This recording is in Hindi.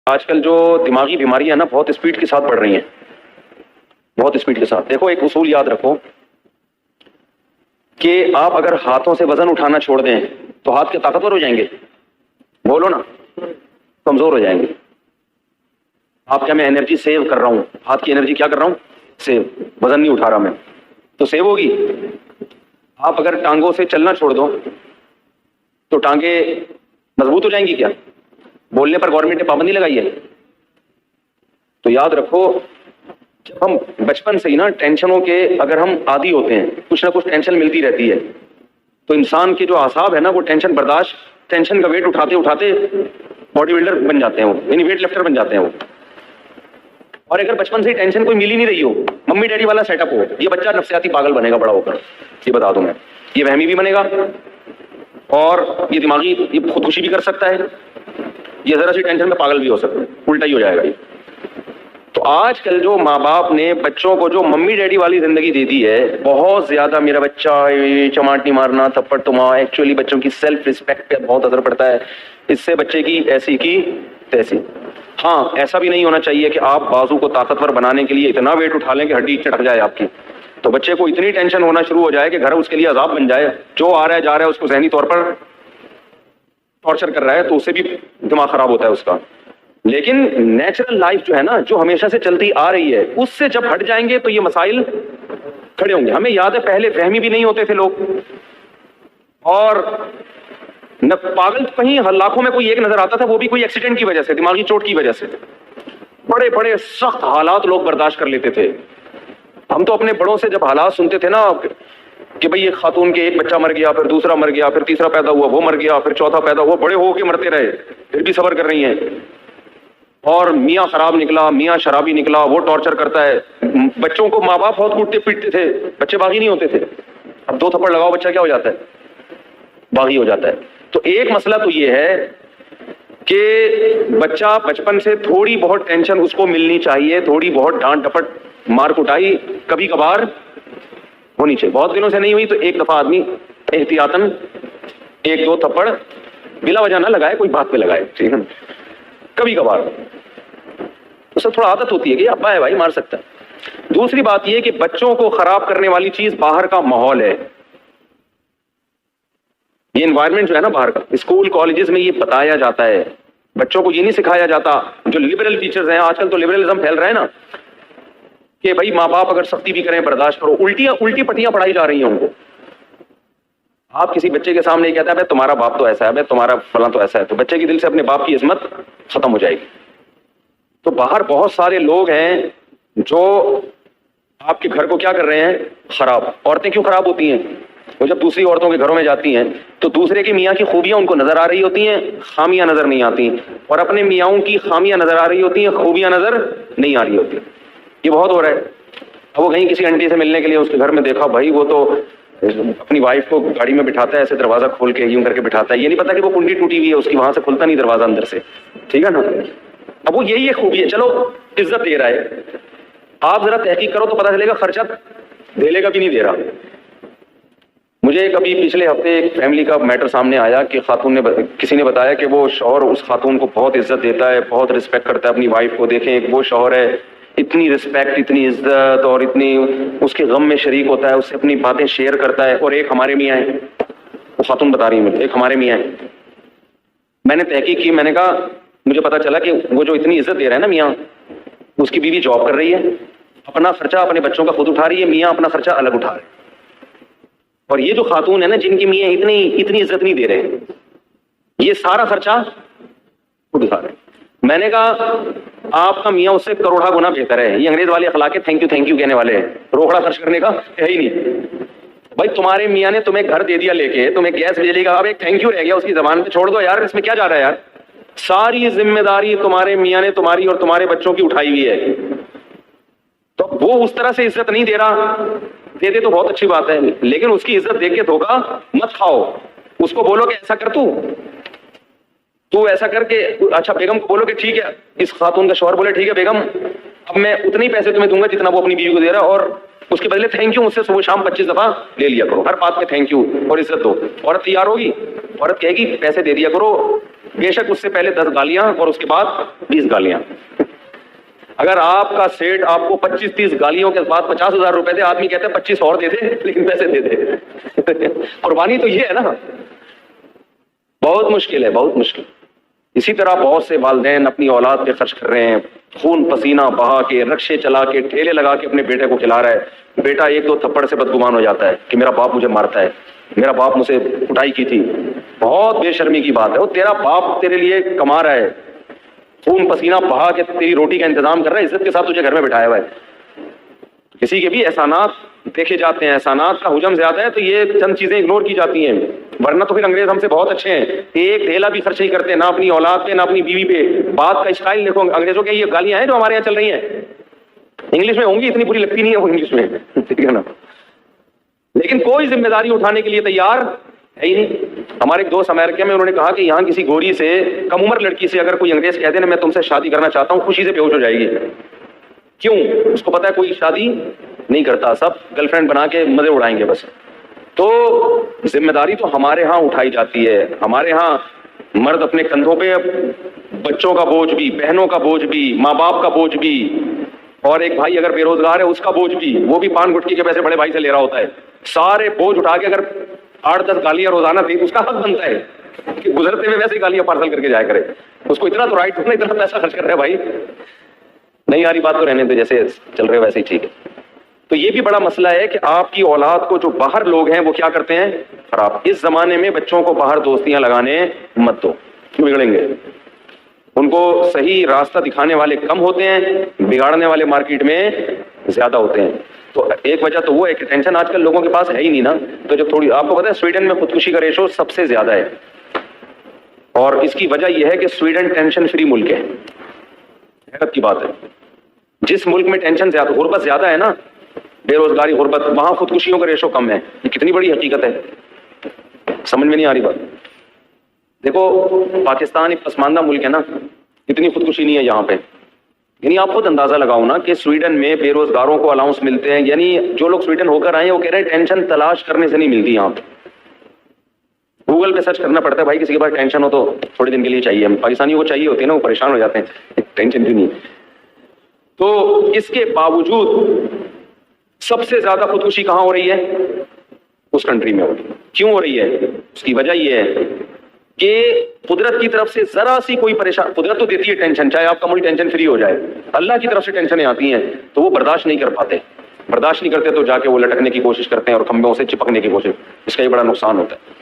आजकल जो दिमागी बीमारियां ना बहुत स्पीड के साथ बढ़ रही हैं, बहुत स्पीड के साथ। देखो, एक उसूल याद रखो कि आप अगर हाथों से वजन उठाना छोड़ दें तो हाथ के ताकतवर हो जाएंगे? बोलो ना, कमजोर हो जाएंगे। आप क्या, मैं एनर्जी सेव कर रहा हूं, हाथ की एनर्जी क्या कर रहा हूं, सेव। वजन नहीं उठा रहा मैं, तो सेव होगी। आप अगर टांगों से चलना छोड़ दो तो टांगे मजबूत हो जाएंगी क्या? बोलने पर गवर्नमेंट ने पाबंदी लगाई है। तो याद रखो, जब हम बचपन से ही ना टेंशनों के अगर हम आदी होते हैं, कुछ ना कुछ टेंशन मिलती रहती है, तो इंसान के जो आसाब है ना वो टेंशन बर्दाश्त, टेंशन का वेट उठाते उठाते बॉडी बिल्डर बन जाते हैं वो, यानी वेट लिफ्टर बन जाते हैं वो। और अगर बचपन से ही टेंशन कोई मिल ही नहीं रही हो, मम्मी डैडी वाला सेटअप हो, ये बच्चा नफसियाती पागल बनेगा बड़ा होकर, ये बता दूं मैं। ये वहमी भी बनेगा और ये दिमागी, ये खुदकुशी भी कर सकता है, ये जरा सी टेंशन में पागल भी हो सकता है, उल्टा ही हो जाएगा ये। तो आजकल जो माँ बाप ने बच्चों को जो मम्मी डैडी वाली जिंदगी दे दी है, बहुत ज्यादा, मेरा बच्चा चमाट नहीं मारना, थप्पड़ तो माँ, एक्चुअली बच्चों की सेल्फ रिस्पेक्ट पे बहुत असर पड़ता है। इससे बच्चे की ऐसी की तैसी। हाँ, ऐसा भी नहीं होना चाहिए कि आप बाजू को ताकतवर बनाने के लिए इतना वेट उठा लें कि हड्डी चढ़ जाए आपकी, तो बच्चे को इतनी टेंशन होना शुरू हो जाए कि घर उसके लिए अजाब बन जाए। जो आ रहा है जा रहा है उसको जहनी तौर पर टॉर्चर कर रहा है, तो उससे भी दिमाग खराब होता है उसका। लेकिन नेचुरल लाइफ जो है ना, जो हमेशा से चलती आ रही है, उससे जब हट जाएंगे तो ये मसाइल खड़े होंगे। हमें याद है पहले वहमी भी नहीं होते थे लोग, और न पागल कहीं लाखों में कोई एक नजर आता था, वो भी कोई एक्सीडेंट की वजह से, दिमागी चोट की वजह से। बड़े बड़े सख्त हालात लोग बर्दाश्त कर लेते थे। हम तो अपने बड़ों से जब हालात सुनते थे ना कि भाई एक खातून के एक बच्चा मर गया, फिर दूसरा मर गया, फिर तीसरा पैदा हुआ वो मर गया, फिर चौथा पैदा हुआ, बड़े होके मरते रहे, फिर भी सब्र कर रही हैं। और मियाँ खराब निकला, मियाँ शराबी निकला, वो टॉर्चर करता है। बच्चों को माँ बाप बहुत कूटते पीटते थे, बच्चे बागी नहीं होते थे। अब 2 थप्पड़ लगाओ, बच्चा क्या हो जाता है, बागी हो जाता है। तो एक मसला तो ये है कि बच्चा बचपन से थोड़ी बहुत टेंशन उसको मिलनी चाहिए, थोड़ी बहुत डांट डपट मार कुटाई कभी कभार होनी चाहिए। बहुत दिनों से नहीं हुई तो एक दफा आदमी एहतियातन 1-2 थप्पड़ बिला वजह ना लगाए, कोई बात पे लगाए, ठीक है, कभी कभार। उससे थोड़ा आदत होती है कि अब्बा है भाई, मार सकता है। दूसरी बात यह कि बच्चों को खराब करने वाली चीज बाहर का माहौल है, ये एनवायरनमेंट जो है ना बाहर का। स्कूल कॉलेजेस में ये बताया जाता है, बच्चों को ये नहीं सिखाया जाता। जो लिबरल टीचर्स हैं, आजकल तो लिबरलिज्म फैल रहा है ना, कि भाई माँ बाप अगर सख्ती भी करें बर्दाश्त करो। उल्टी पट्टियां पढ़ाई जा रही हैं उनको। आप किसी बच्चे के सामने कहता है तुम्हारा बाप तो ऐसा है, तुम्हारा फला तो ऐसा है, तो बच्चे के दिल से अपने बाप की इज्जत खत्म हो जाएगी। तो बाहर बहुत सारे लोग हैं जो आपके घर को क्या कर रहे हैं, खराब। औरतें क्यों खराब होती हैं? वो जब दूसरी औरतों के घरों में जाती हैं तो दूसरे की मियाँ की खूबियां उनको नजर आ रही होती हैं, खामियां नजर नहीं आती, और अपने मियाँओं की खामियां नजर आ रही होती हैं, खूबियां नजर नहीं आ रही होती। ये बहुत हो रहा है। अब वो कहीं किसी आंटी से मिलने के लिए उसके घर में देखा, भाई वो तो अपनी वाइफ को गाड़ी में बिठाता है, ऐसे दरवाजा खोल के यूं करके बिठाता है। ये नहीं पता कि वो कुंडी टूटी हुई है उसकी, वहां से खुलता नहीं दरवाजा अंदर से, ठीक है ना। अब वो यही है खूबी है, चलो इज्जत दे रहा है। आप जरा तहकीक करो तो पता चलेगा खर्चा देलेगा भी नहीं दे रहा। मुझे कभी पिछले हफ्ते एक फैमिली का मैटर सामने आया कि खातून ने, किसी ने बताया कि वो शौहर उस खातून को बहुत इज्जत देता है, बहुत रिस्पेक्ट करता है अपनी वाइफ को। देखें, एक वो शौहर है, इतनी रिस्पेक्ट, इतनी इज्जत और इतनी उसके गम में शरीक होता है, उससे अपनी बातें शेयर करता है। और एक हमारे मियाँ है, वो खातून बता रही है मुझे, एक हमारे मियाँ है। मैंने तहकीक की, मैंने कहा, मुझे पता चला कि वो जो इतनी इज्जत दे रहा है ना मियाँ, उसकी बीवी जॉब कर रही है, अपना खर्चा अपने बच्चों का खुद उठा रही है, मियाँ अपना खर्चा अलग उठा रहे हैं। और ये जो खातून है ना जिनकी मियाँ इतनी इज्जत नहीं दे रहे हैं, ये सारा खर्चा खुद उठा रहे हैं। मैंने कहा आपका मियाँ उससे करोड़ा गुना बेहतर है। ये अंग्रेज वाले अखलाक है, थैंक यू कहने वाले हैं, रोकड़ा खर्च करने का है ही नहीं। भाई तुम्हारे मियाँ ने तुम्हें घर दे दिया लेके, तुम्हें गैस बिजली का, अब एक थैंक यू रह गया उसकी जबान पे, छोड़ दो यार, इसमें क्या जा रहा है यार। सारी जिम्मेदारी तुम्हारे मियाँ ने तुम्हारी और तुम्हारे बच्चों की उठाई हुई है। तो वो उस तरह से इज्जत नहीं दे रहा, दे दे तो बहुत अच्छी बात है, लेकिन उसकी इज्जत देख के धोखा मत खाओ। उसको बोलो कि ऐसा कर, तू ऐसा करके, अच्छा बेगम को बोलो कि ठीक है, इस खातून का शौहर बोले ठीक है बेगम, अब मैं उतने ही पैसे तुम्हें दूंगा जितना वो अपनी बीवी को दे रहा है, और उसके बदले थैंक यू मुझसे सुबह शाम 25 दफा ले लिया करो, हर बात में थैंक यू और इज्जत दो। औरत तैयार होगी, औरत कहेगी पैसे दे दिया करो, बेशक उससे पहले 10 गालियां और उसके बाद 20 गालियां। अगर आपका सेठ आपको 25-30 गालियों के बाद 50,000 रुपए दे, आदमी कहते हैं 25 और दे दे, लेकिन पैसे दे दे। कुर्बानी तो ये है ना, बहुत मुश्किल है, बहुत मुश्किल। इसी तरह बहुत से वालिदैन अपनी औलाद पे खर्च कर रहे हैं, खून पसीना बहा के, रक्शे चला के, ठेले लगा के अपने बेटे को खिला रहा है। बेटा 1-2 थप्पड़ से बदगुमान हो जाता है कि मेरा बाप मुझे मारता है, मेरा बाप मुझसे कुटाई की थी। बहुत बेशर्मी की बात है। वो तेरा बाप तेरे लिए कमा रहा है, खून पसीना बहा के तेरी रोटी का इंतजाम कर रहा है, इज्जत के साथ तुझे घर में बिठाया हुआ है। किसी के भी एहसानात देखे जाते हैं, एहसानात का हुजम ज्यादा है तो ये चंद चीजें इग्नोर की जाती हैं, वरना तो फिर अंग्रेज हमसे बहुत अच्छे हैं। एक ढेला भी खर्च नहीं करते, ना अपनी औलाद पे ना अपनी बीवी पे। बात का स्टाइल देखो अंग्रेजों के, ये गालियां हैं जो हमारे यहाँ चल रही हैं, इंग्लिश में होंगी, इतनी बुरी लगती नहीं है वो इंग्लिश में, ठीक है ना। लेकिन कोई जिम्मेदारी उठाने के लिए तैयार है ही नहीं। हमारे एक दोस्त अमेरिका में, उन्होंने कहा कि यहाँ किसी गोरी से, कम उम्र लड़की से अगर कोई अंग्रेज कह दे ना मैं तुमसे शादी करना चाहता हूँ, खुशी से बेहोश हो जाएगी। क्यों? उसको पता है कोई शादी नहीं करता, सब गर्लफ्रेंड बना के मजे उड़ाएंगे बस। तो जिम्मेदारी तो हमारे यहाँ उठाई जाती है। हमारे यहाँ मर्द अपने कंधों पे बच्चों का बोझ भी, बहनों का बोझ भी, माँ बाप का बोझ भी, और एक भाई अगर बेरोजगार है उसका बोझ भी, वो भी पान गुटकी के पैसे बड़े भाई से ले रहा होता है। सारे बोझ उठा के अगर 8-10 गालियां रोजाना दे, उसका हक बनता है कि गुजरते हुए वैसे गालियां पार्सल करके जाया करे। उसको इतना तो राइट होना, इतना पैसा खर्च कर रहे हैं भाई। नहीं आ रही बात तो रहने दे, जैसे चल रहे वैसे ही ठीक है। तो ये भी बड़ा मसला है कि आपकी औलाद को जो बाहर लोग हैं वो क्या करते हैं, खराब। इस जमाने में बच्चों को बाहर दोस्तियां लगाने मत दो, बिगड़ेंगे। उनको सही रास्ता दिखाने वाले कम होते हैं, बिगाड़ने वाले मार्केट में ज्यादा होते हैं। तो एक वजह तो वो है कि टेंशन आजकल लोगों के पास है ही नहीं ना। तो जब थोड़ी, आपको पता है स्वीडन में खुदकुशी का रेशो सबसे ज्यादा है, और इसकी वजह यह है कि स्वीडन टेंशन फ्री मुल्क है। हैरत की बात है, जिस मुल्क में टेंशन ज्यादा, गुर्बत ज्यादा है ना, बेरोजगारी, गुर्बत, वहां खुदकुशियों का रेशो कम है। ये कितनी बड़ी हकीकत है, समझ में नहीं आ रही बात। देखो पाकिस्तान एक पसमानदा मुल्क है ना, इतनी खुदकुशी नहीं है यहाँ पे। यानी आप खुद अंदाजा लगाओ ना कि स्वीडन में बेरोजगारों को अलाउंस मिलते हैं। यानी जो लोग स्वीडन होकर आए हैं वो कह रहे हैं टेंशन तलाश करने से नहीं मिलती यहाँ पे। गूगल पे सर्च करना पड़ता है भाई, किसी के पास टेंशन हो तो थोड़े दिन के लिए चाहिए। हम पाकिस्तानियों को चाहिए होती है ना, वो परेशान हो जाते हैं, टेंशन क्यों नहीं। तो इसके बावजूद सबसे ज्यादा खुदकुशी कहां हो रही है, उस कंट्री में हो रही है। क्यों हो रही है? उसकी वजह यह है कि कुदरत की तरफ से जरा सी कोई परेशान, कुदरत तो देती है टेंशन, चाहे आपका मुल्क टेंशन फ्री हो जाए, अल्लाह की तरफ से टेंशनें आती हैं तो वो बर्दाश्त नहीं कर पाते। बर्दाश्त नहीं करते तो जाके वो लटकने की कोशिश करते हैं और खंभों से चिपकने की कोशिश, इसका ही बड़ा नुकसान होता है।